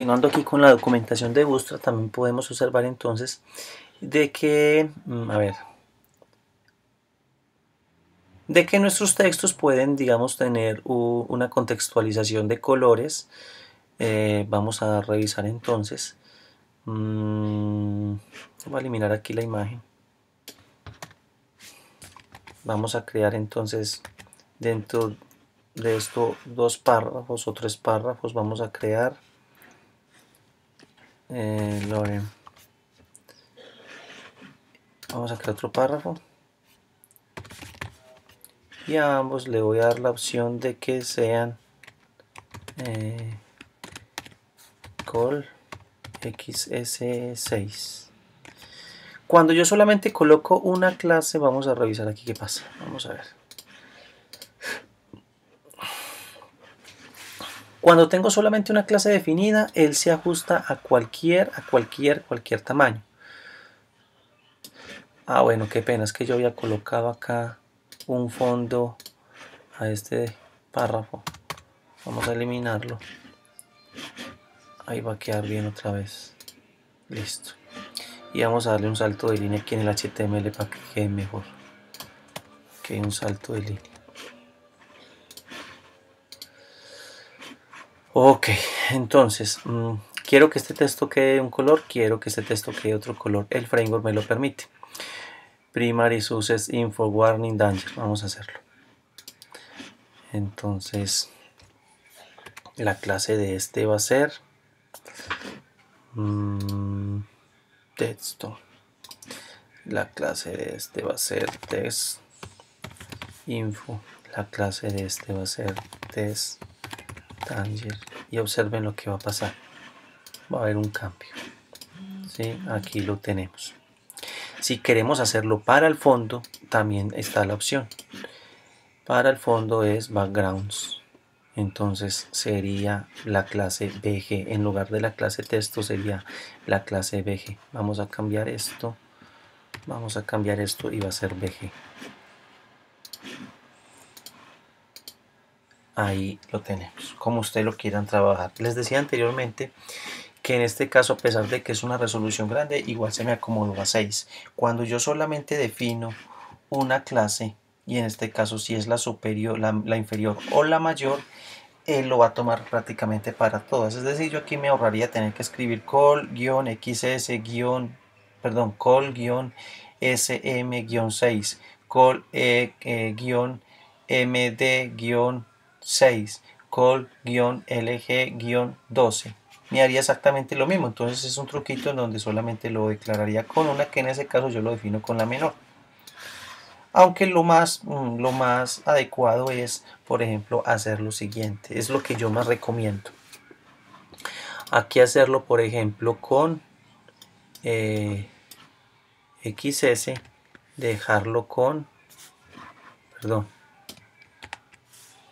Continuando aquí con la documentación de Bootstrap, también podemos observar entonces de que, de que nuestros textos pueden, digamos, tener una contextualización de colores. Vamos a revisar entonces. Voy a eliminar aquí la imagen. Vamos a crear entonces dentro de estos 2 párrafos o 3 párrafos, vamos a crear Loren. Vamos a crear otro párrafo y a ambos le voy a dar la opción de que sean col xs6. Cuando yo solamente coloco una clase, vamos a revisar aquí qué pasa. Vamos a ver. Cuando tengo solamente una clase definida, él se ajusta a cualquier tamaño. Ah, bueno, qué pena, es que yo había colocado acá un fondo a este párrafo. Vamos a eliminarlo. Ahí va a quedar bien otra vez. Listo. Y vamos a darle un salto de línea aquí en el HTML para que quede mejor. Ok, un salto de línea. Ok, entonces, quiero que este texto quede de un color, quiero que este texto quede de otro color. El framework me lo permite. Primary Success Info Warning Danger. Vamos a hacerlo. Entonces, la clase de este va a ser texto. La clase de este va a ser text info. La clase de este va a ser test danger. Y observen lo que va a pasar. Va a haber un cambio. ¿Sí? Aquí lo tenemos. Si queremos hacerlo para el fondo, también está la opción. Para el fondo es backgrounds. Entonces sería la clase BG. En lugar de la clase texto sería la clase BG. Vamos a cambiar esto. Vamos a cambiar esto y va a ser BG. Ahí lo tenemos. Como ustedes lo quieran trabajar. Les decía anteriormente que en este caso, a pesar de que es una resolución grande, igual se me acomodó a 6. Cuando yo solamente defino una clase, y en este caso si es la superior, la inferior o la mayor, él lo va a tomar prácticamente para todas. Es decir, yo aquí me ahorraría tener que escribir col-xs- perdón, col-sm-6, col-md-6, col-lg-12. Me haría exactamente lo mismo. Entonces es un truquito en donde solamente lo declararía con una, que en ese caso yo lo defino con la menor. Aunque lo más adecuado es, por ejemplo, hacer lo siguiente. Es lo que yo más recomiendo. Aquí hacerlo, por ejemplo, con XS, dejarlo con,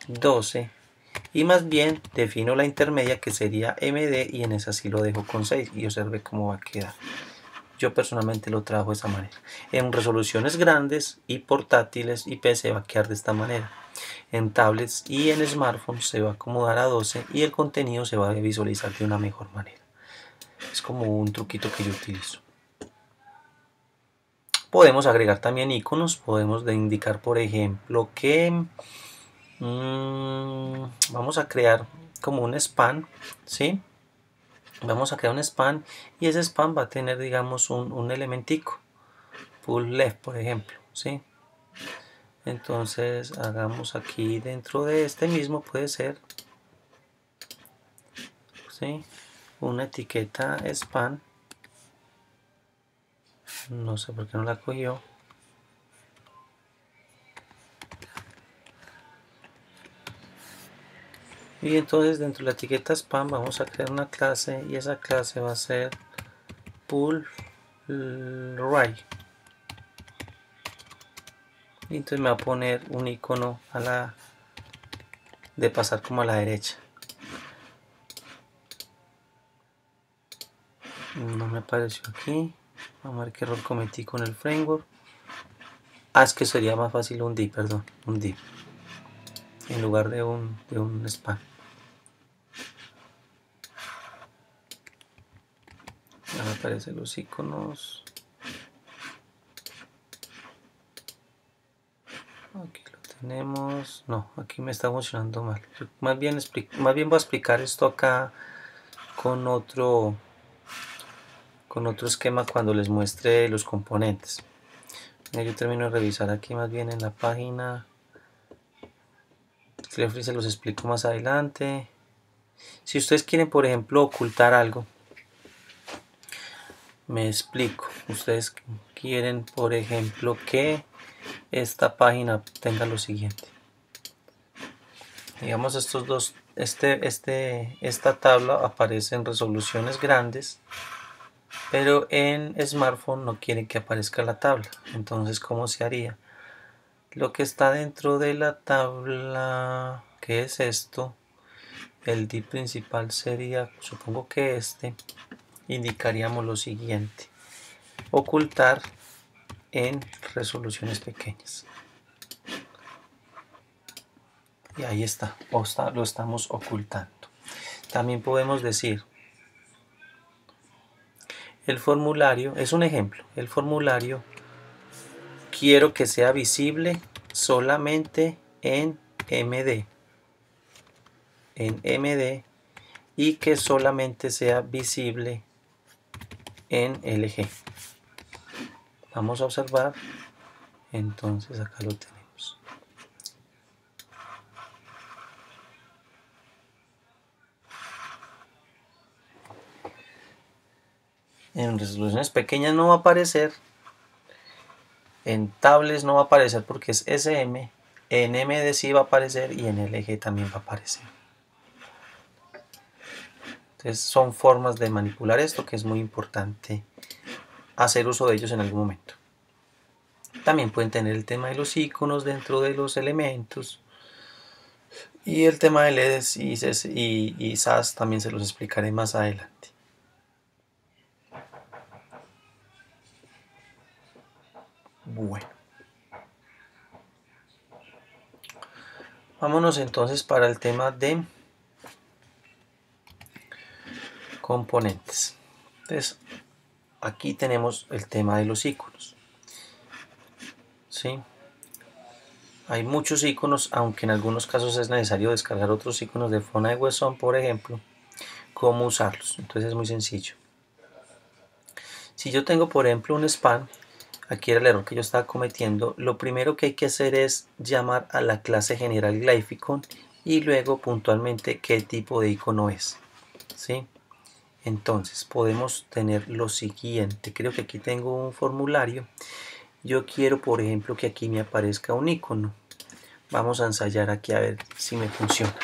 12. Y más bien defino la intermedia, que sería MD, y en esa sí lo dejo con 6. Y observe cómo va a quedar. Yo personalmente lo trabajo de esa manera. En resoluciones grandes y portátiles y PC va a quedar de esta manera. En tablets y en smartphones se va a acomodar a 12 y el contenido se va a visualizar de una mejor manera. Es como un truquito que yo utilizo. Podemos agregar también iconos. Podemos indicar, por ejemplo, que vamos a crear como un span, ¿sí? Vamos a crear un span y ese span va a tener, digamos, un elementico. Pull left, por ejemplo, ¿sí? Entonces hagamos aquí dentro de este mismo, puede ser, ¿sí?, una etiqueta span. No sé por qué no la cogió. Y entonces dentro de la etiqueta span vamos a crear una clase y esa clase va a ser pull right. Y entonces me va a poner un icono de pasar como a la derecha. No me apareció aquí. Vamos a ver qué error cometí con el framework. Es que sería más fácil un div, perdón, un div en lugar de un span. acá me aparecen los iconos. Aquí lo tenemos. No, aquí me está funcionando mal. Más bien voy a explicar esto acá con otro esquema cuando les muestre los componentes. Yo termino de revisar aquí más bien en la página. Clearfree se los explico más adelante. Si ustedes quieren, por ejemplo, ocultar algo, me explico. Ustedes quieren, por ejemplo, que esta página tenga lo siguiente. Digamos, estos dos, esta tabla aparece en resoluciones grandes, pero en smartphone no quieren que aparezca la tabla. Entonces, ¿cómo se haría? Lo que está dentro de la tabla, ¿qué es esto? El div principal sería, supongo que indicaríamos lo siguiente: ocultar en resoluciones pequeñas. Y ahí está, lo estamos ocultando. También podemos decir, el formulario, es un ejemplo, el formulario quiero que sea visible solamente en MD, y que solamente sea visible en LG. Vamos a observar, entonces acá lo tenemos. En resoluciones pequeñas no va a aparecer, en tablets no va a aparecer porque es SM, en MD sí va a aparecer y en LG también va a aparecer. Entonces son formas de manipular esto que es muy importante hacer uso de ellos en algún momento. También pueden tener el tema de los iconos dentro de los elementos, y el tema de LEDs y SAS también se los explicaré más adelante. Bueno, vámonos entonces para el tema de componentes. Entonces, aquí tenemos el tema de los iconos. ¿Sí? Hay muchos iconos, aunque en algunos casos es necesario descargar otros iconos de Fona de Webson, por ejemplo. ¿Cómo usarlos? Entonces es muy sencillo. Si yo tengo, por ejemplo, un span, aquí era el error que yo estaba cometiendo, lo primero que hay que hacer es llamar a la clase general Glyphicon y luego puntualmente qué tipo de icono es. ¿Sí? Entonces podemos tener lo siguiente. Creo que aquí tengo un formulario. Yo quiero, por ejemplo, que aquí me aparezca un icono. Vamos a ensayar aquí a ver si me funciona.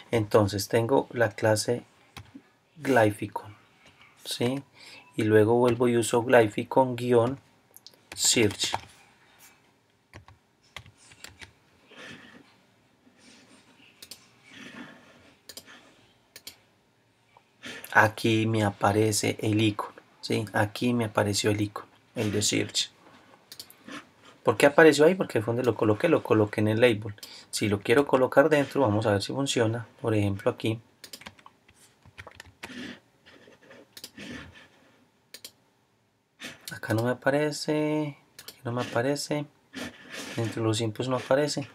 Entonces tengo la clase Glyphicon, ¿sí? Y luego vuelvo y uso Glyphicon-search. Aquí me aparece el icono, ¿sí? Aquí me apareció el icono, el de search. ¿Por qué apareció ahí? Porque fue donde lo coloqué en el label. Si lo quiero colocar dentro, vamos a ver si funciona. Por ejemplo, aquí. Acá no me aparece. ¿Por qué no me aparece? Dentro de los inputs no aparece.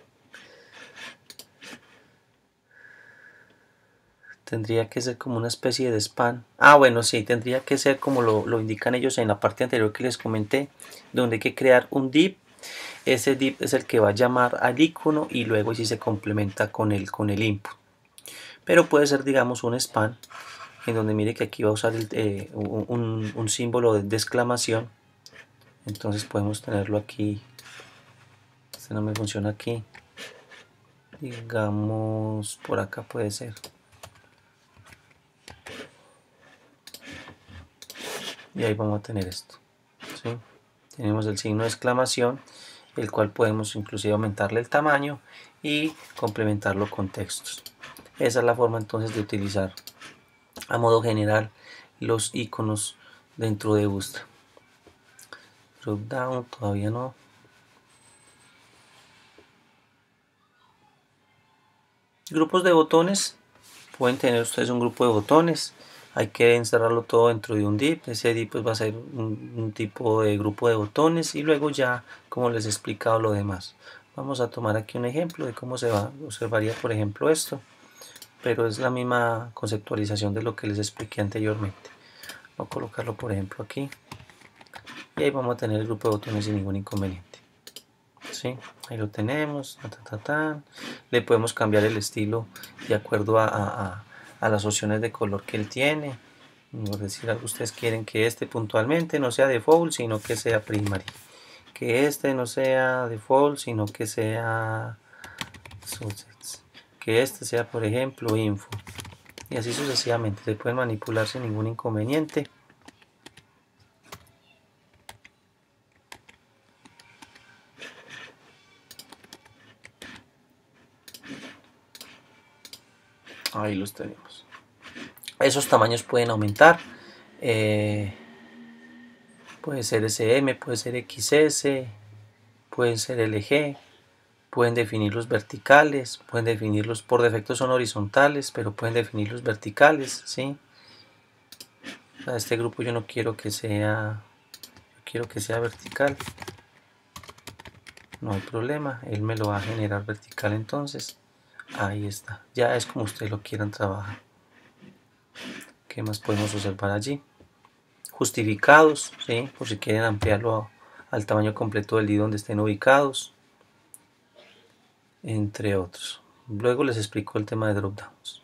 Tendría que ser como una especie de span. Ah, bueno, sí, tendría que ser como lo indican ellos en la parte anterior que les comenté, donde hay que crear un div. Ese div es el que va a llamar al icono y luego si se complementa con el input. Pero puede ser, digamos, un span, en donde mire que aquí va a usar un símbolo de exclamación. Entonces podemos tenerlo aquí. Este no me funciona aquí. Digamos, por acá puede ser. Y ahí vamos a tener esto, ¿sí? Tenemos el signo de exclamación, el cual podemos inclusive aumentarle el tamaño y complementarlo con textos. Esa es la forma entonces de utilizar a modo general los iconos dentro de Bootstrap. Dropdown todavía no. Grupos de botones. Pueden tener ustedes un grupo de botones. hay que encerrarlo todo dentro de un div. Ese div pues va a ser un tipo de grupo de botones y luego ya como les he explicado lo demás. Vamos a tomar aquí un ejemplo de cómo se observaría por ejemplo esto, pero es la misma conceptualización de lo que les expliqué anteriormente. Voy a colocarlo por ejemplo aquí y ahí vamos a tener el grupo de botones sin ningún inconveniente. ¿Sí? Ahí lo tenemos, le podemos cambiar el estilo de acuerdo a las opciones de color que él tiene. Por decir algo, ustedes quieren que este puntualmente no sea default sino que sea primary, que este no sea default sino que sea subjects, que este sea por ejemplo info, y así sucesivamente. Se pueden manipular sin ningún inconveniente. Ahí los tenemos. Esos tamaños pueden aumentar, puede ser SM, puede ser XS, pueden ser LG, pueden definirlos verticales, pueden definirlos, por defecto son horizontales, pero pueden definirlos verticales, ¿sí? O sea, este grupo yo no quiero que sea, quiero que sea vertical, no hay problema, él me lo va a generar vertical entonces. Ahí está, ya es como ustedes lo quieran trabajar. ¿Qué más podemos observar allí? Justificados, ¿sí? Por si quieren ampliarlo al tamaño completo del div donde estén ubicados, entre otros. Luego les explico el tema de dropdowns.